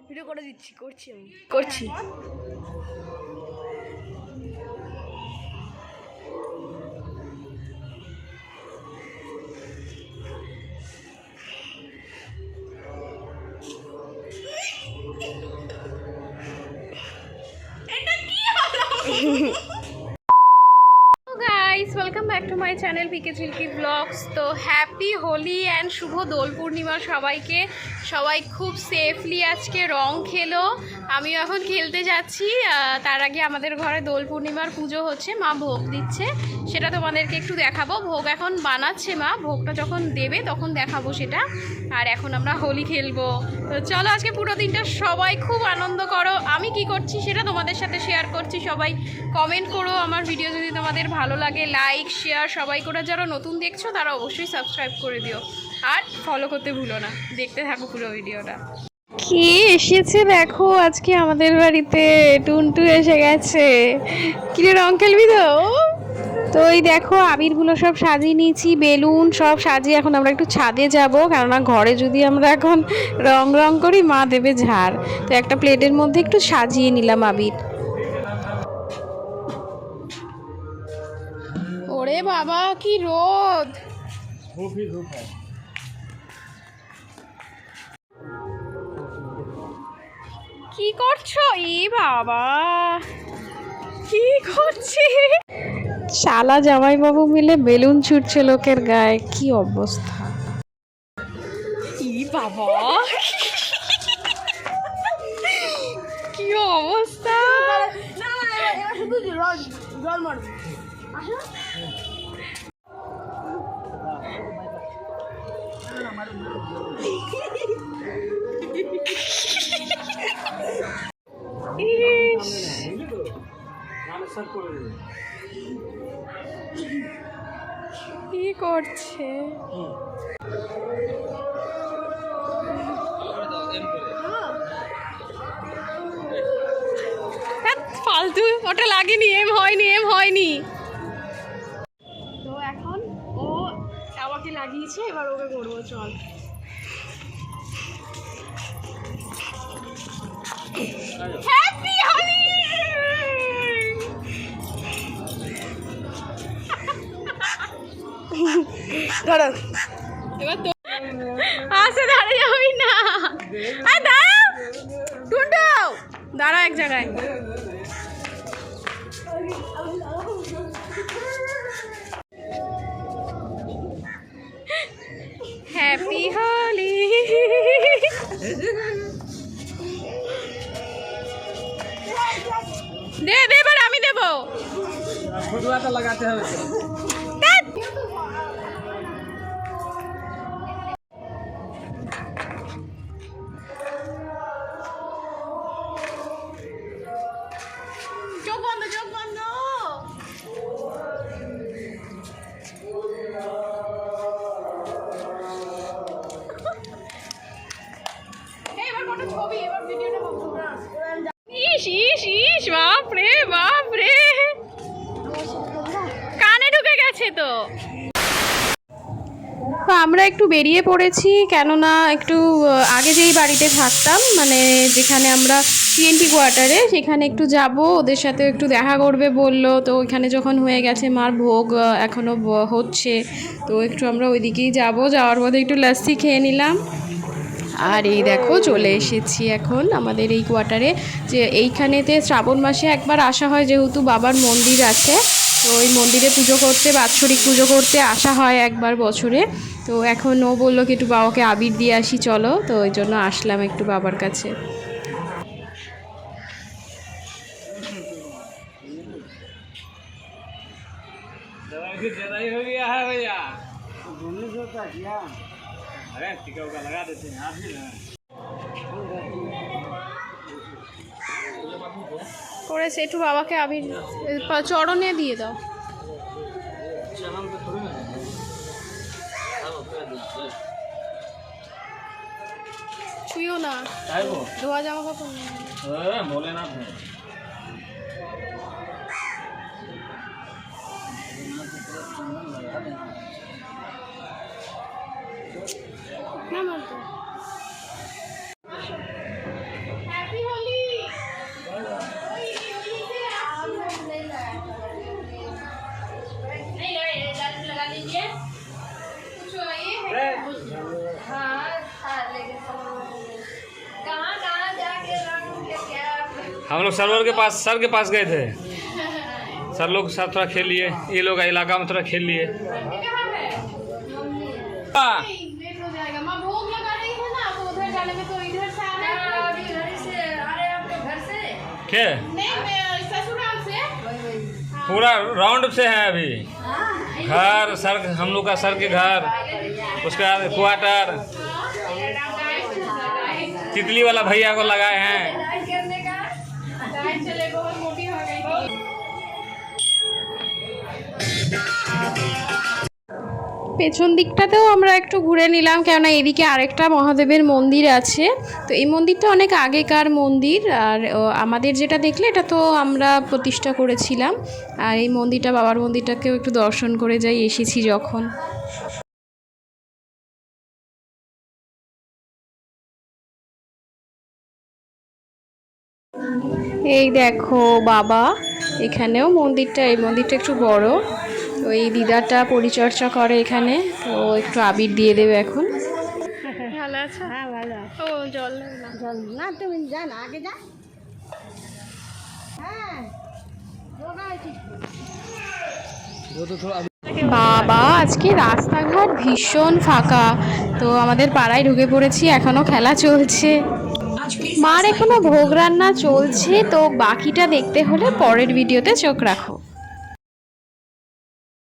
Video করে দিচ্ছি, করছি। Guys, welcome back to my channel PK Jhilki blogs. তো হ্যাপি হোলি অ্যান্ড শুভ দোল পূর্ণিমা সবাইকে। সবাই খুব সেফলি আজকে রং খেলো, আমিও এখন খেলতে যাচ্ছি। তার আগে আমাদের ঘরে দোল পূর্ণিমার পুজো হচ্ছে, মা ভোগ দিচ্ছে, সেটা তোমাদেরকে একটু দেখাবো। ভোগ এখন বানাচ্ছে মা, ভোগটা যখন দেবে তখন দেখাবো সেটা। আর এখন আমরা হোলি খেলবো। তো চলো আজকে পুরো দিনটা সবাই খুব আনন্দ করো। আমি কি করছি সেটা তোমাদের সাথে শেয়ার করছি। সবাই কমেন্ট করো, আমার ভিডিও যদি তোমাদের ভালো লাগে লাইক শেয়ার সবাই করে। যারা নতুন দেখছো তারা অবশ্যই সাবস্ক্রাইব করে দিও আর ফলো করতে ভুলো না। দেখতে থাকো পুরো ভিডিওটা। কি এসেছে দেখো আজকে আমাদের বাড়িতে, টুনটু এসে গেছে। কিরে রং খেলবি তো? তো এই দেখো আবিরগুলো সব সাজিয়ে নিয়েছি, বেলুন সব সাজিয়ে এখন আমরা একটু ছাদে যাব, কেননা ঘরে যদি আমরা এখন রং করি মা দেবে ঝাড়। তো একটা প্লেটের মধ্যে একটু সাজিয়ে নিলাম আবির। ওরে বাবা কি রোদ! কি করছো? ই বাবা কি করছে? শালা জামাইবাবু মিলে বেলুন ছুটছে লোকের গায়ে, কি অবস্থা! ই বাবা কি অবস্থা! জল মারবো। কি করছে? ফালতু, ওটা লাগেনি, এম হয়নি। তো এখন ও আমাকে লাগিয়েছে, এবার ওকে করবো, চল। হ্যাপি হোলি! দাঁড়াও, এবার তো আসে দাঁড়া যাবি না। দাঁড়া টুন্টু, দাঁড়া এক জায়গায়। হ্যাপি হোলি! দে এবার আমি দেবো। ফটুয়াটা লাগাতে হবে। চোখ বন্ধ। এবার কত ছবি, এবার ভিডিওটা বন্ধ কর। ইস বাপরে কানে ঢুকে গেছে তো। তো আমরা একটু বেরিয়ে পড়েছি, কেননা একটু আগে যেই বাড়িতে থাকতাম, মানে যেখানে আমরা TNT কোয়ার্টারে, সেখানে একটু যাব, ওদের সাথে একটু দেখা করবে বললো। তো ওইখানে যখন হয়ে গেছে, মার ভোগ এখনও হচ্ছে, তো একটু আমরা ওইদিকেই যাওয়ার পথে একটু লাস্সি খেয়ে নিলাম। আর এই দেখো চলে এসেছি এখন আমাদের এই কোয়ার্টারে। যে এইখানেতে শ্রাবণ মাসে একবার আসা হয়, যেহেতু বাবার মন্দির আছে, তো ওই মন্দিরে পুজো করতে, বাৎসরিক পুজো করতে আসা হয় একবার বছরে। তো এখন ও বললো কি একটু বাবাকে আবির দিয়ে আসি চলো, তো ওই জন্য আসলাম একটু বাবার কাছে। हो गया है भैया, अरे टिका उका लगा देते हैं आप भी ना। করেছে একটু বাবাকে আবির চরণে দিয়ে দাও। ছুঁয়ো না, ধোয়া জামা কাপড় बोले ना না মারতো। हम लोग सर के पास गए थे। सर लोग के साथ थोड़ा खेल लिए, ये लोग इलाका में थोड़ा खेल लिए। हाँ। लेट हो जाएगा। माँ भोग लगा रही है ना, तो उधर जाने में तो इधर से आना है। क्या नहीं, मैं ससुराल से। पूरा राउंड से है अभी। घर सर, हम लोग का सर के घर, उसके बाद क्वार्टर, तितली वाला भैया को लगाए हैं। डाइट चले, बहुत मोटी हो गई थी। পেছন দিকটাতেও আমরা একটু ঘুরে নিলাম, কেননা এদিকে আরেকটা মহাদেবের মন্দির আছে। তো এই মন্দিরটা অনেক আগেকার মন্দির, আর আমাদের যেটা দেখলে এটা তো আমরা প্রতিষ্ঠা করেছিলাম। আর এই মন্দিরটা, বাবার মন্দিরটাকেও একটু দর্শন করে যাই এসেছি যখন। এই দেখো বাবা, এখানেও মন্দিরটা, এই মন্দিরটা একটু বড়। তো এই দিদাটা পরিচর্যা করে এখানে, তো একটু আবির দিয়ে দেবে এখন। ভালো আছে? হ্যাঁ ভালো ও জল না, জল না, তুমি যা না, আগে যা। হ্যাঁ বাবা আজকে রাস্তাঘাট ভীষণ ফাঁকা। তো আমাদের পাড়ায় ঢুকে পড়েছি, এখনো খেলা চলছে। মার এখনো ভোগ রান্না চলছে, তো বাকিটা দেখতে হলে পরের ভিডিওতে চোখ রাখো।